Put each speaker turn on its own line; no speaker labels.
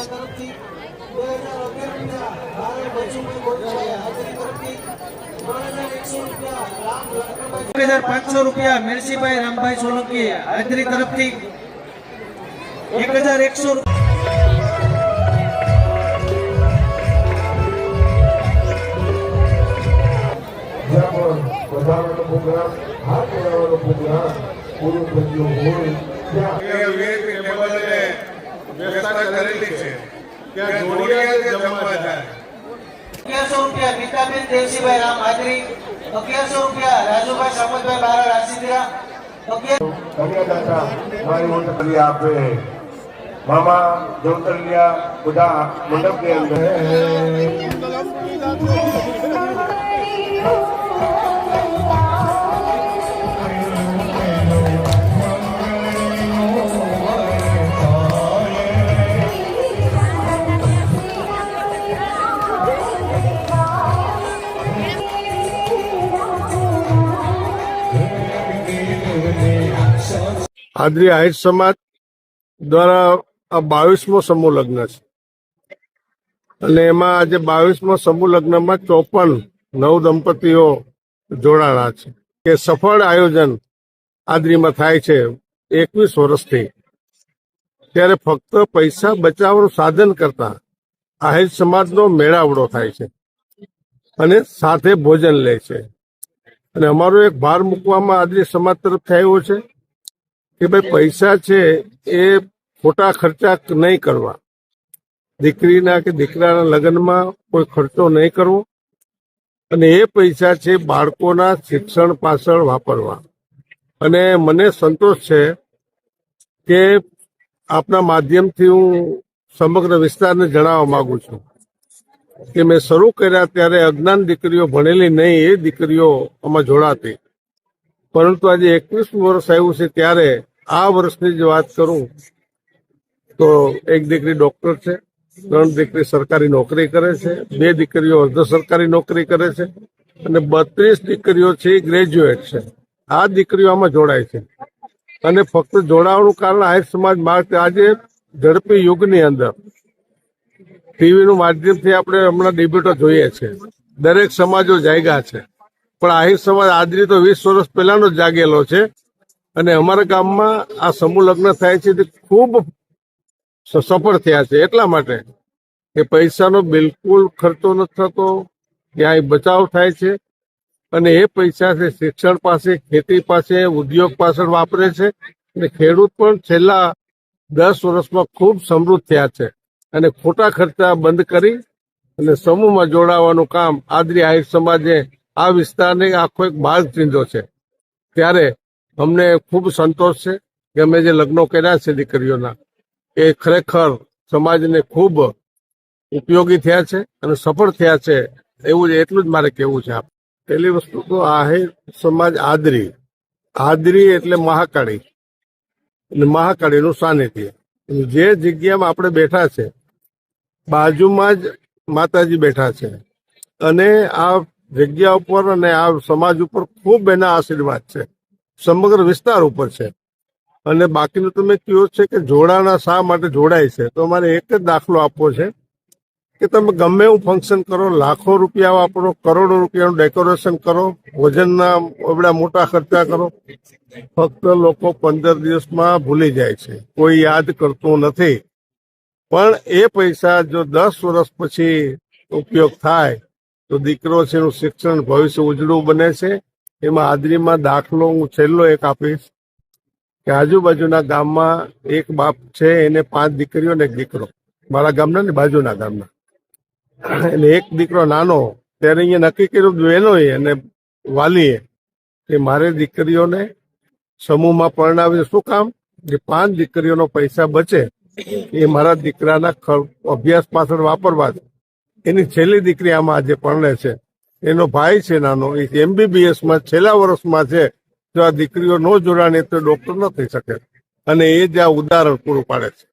₹500 મેરસીભાઈ રામભાઈ સોલંકી હાજરી તરફથી 1100
વધારવાનો પ્રોગ્રામ હાથ મેળવવાનો પ્રોગ્રામ પૂરો થયો હોય ત્યાં વ્યવસ્થા કરેલી છે ત્યાં જોડિયા જમવા જાય
₹1100 ગીતાબેન દેવસીભાઈ રામ હાજરી ₹1100 રાજુભાઈ સામતભાઈ બારા રાસીદરા
કન્યાદાતા મારી ઓટ કરી આપે મામા જવતલિયા બધા મંડપની અંદર
આદરી આહિર સમાજ દ્વારા આ 22મો સમૂહ લગ્ન છે અને એમાં આજે 22મા સમૂહ લગ્નમાં 54 નવ દંપતીઓ જોડાણા છે કે સફળ આયોજન આદરીમાં થાય છે 21 વર્ષથી. ત્યારે ફક્ત પૈસા બચાવવાનું સાધન કરતા આહિર સમાજનો મેળાવડો થાય છે અને સાથે ભોજન લે છે. અને અમારો એક ભાર મૂકવામાં આદરી સમાજ તરફથી આવ્યો છે કે ભાઈ પૈસા છે એ ખોટા ખર્ચા નહીં કરવા, દીકરીના કે દીકરાના લગ્નમાં કોઈ ખર્ચો નહીં કરવો અને એ પૈસા છે બાળકોના શિક્ષણ પાછળ વાપરવા. અને મને સંતોષ છે કે આપના માધ્યમથી હું સમગ્ર વિસ્તારને જણાવવા માંગુ છું કે મેં શરૂ કર્યા ત્યારે અજ્ઞાન દીકરીઓ ભણેલી નહીં એ દીકરીઓ આમાં જોડાતી, પરંતુ આજે 21 વર્ષ આવ્યું છે ત્યારે આ વર્ષની જે વાત કરું તો એક દીકરી ડોક્ટર છે, 3 દીકરી સરકારી નોકરી કરે છે, 2 દીકરીઓ અર્ધ સરકારી નોકરી કરે છે અને 32 દીકરીઓ છે એ ગ્રેજ્યુએટ છે. આ દીકરીઓ આમાં જોડાય છે અને ફક્ત જોડાવાનું કારણ આહિર સમાજ માટે આજે ઝડપી યુગની અંદર ટીવીનું માધ્યમથી આપણે હમણાં ડિબેટો જોઈએ છે, દરેક સમાજો જાગ્યા છે, પણ આહિર સમાજ આદરી તો 20 વર્ષ પહેલાનો જ જાગેલો છે. અને અમારા ગામમાં આ સમૂહ લગ્ન થાય છે તે ખૂબ સફળ થયા છે એટલા માટે કે પૈસાનો બિલકુલ ખર્ચો નથી થતો, ક્યાંય બચાવ થાય છે અને એ પૈસા છે શિક્ષણ પાસે, ખેતી પાસે, ઉદ્યોગ પાછળ વાપરે છે અને ખેડૂત પણ છેલ્લા 10 વર્ષમાં ખૂબ સમૃદ્ધ થયા છે. અને ખોટા ખર્ચા બંધ કરી અને સમૂહમાં જોડાવાનું કામ આદરી આહિર સમાજે આ વિસ્તારને આખો એક માર્ગ ચીંધ્યો છે. ત્યારે અમને ખૂબ સંતોષ છે કે અમે જે લગ્નો કર્યા છે દીકરીઓના એ ખરેખર સમાજને ખૂબ ઉપયોગી થયા છે અને સફળ થયા છે. એવું જ એટલું જ મારે કહેવું છે. પહેલી વસ્તુ તો આહિર સમાજ આદરી એટલે મહાકાળી અને મહાકાળીનું સાનિધ્ય. જે જગ્યામાં આપણે બેઠા છે બાજુમાં જ માતાજી બેઠા છે અને આ જગ્યા ઉપર અને આ સમાજ ઉપર ખૂબ એના આશીર્વાદ છે, સમગ્ર વિસ્તાર ઉપર છે. અને બાકીનું તમે કહ્યું છે કે જોડાણા શા માટે જોડાય છે, તો મારે એક જ દાખલો આપવો છે કે તમે ગમે એવું ફંક્શન કરો, લાખો રૂપિયા વાપરો, કરોડો રૂપિયાનું ડેકોરેશન કરો, ભોજનના એવડા મોટા ખર્ચા કરો, ફક્ત લોકો 15 દિવસમાં ભૂલી જાય છે, કોઈ યાદ કરતું નથી. પણ એ પૈસા જો 10 વર્ષ પછી ઉપયોગ થાય તો દીકરો છે એનું શિક્ષણ ભવિષ્ય ઉજળું બને છે. એમાં આદરીમાં દાખલો હું છેલ્લો એક આપીશ કે આજુબાજુના ગામમાં એક બાપ છે, એને 5 દીકરીઓ ને એક દીકરો, મારા ગામના ને બાજુના ગામના, એટલે એક દીકરો નાનો, ત્યારે અહીંયા નક્કી કર્યું બહેનોએ અને વાલીએ કે મારે દીકરીઓને સમૂહમાં પરણાવી. શું કામ? કે 5 દીકરીઓનો પૈસા બચે એ મારા દીકરાના અભ્યાસ પાછળ વાપરવા છે. એની છેલ્લી દીકરી આમાં આજે પરણે છે, એનો ભાઈ છે નાનો, એ MBBSમાં છેલ્લા વર્ષમાં છે. જો આ દીકરીઓ ન જોડાણે તો ડોક્ટર ન થઈ શકે અને એ જ આ ઉદાહરણ પૂરું પાડે છે.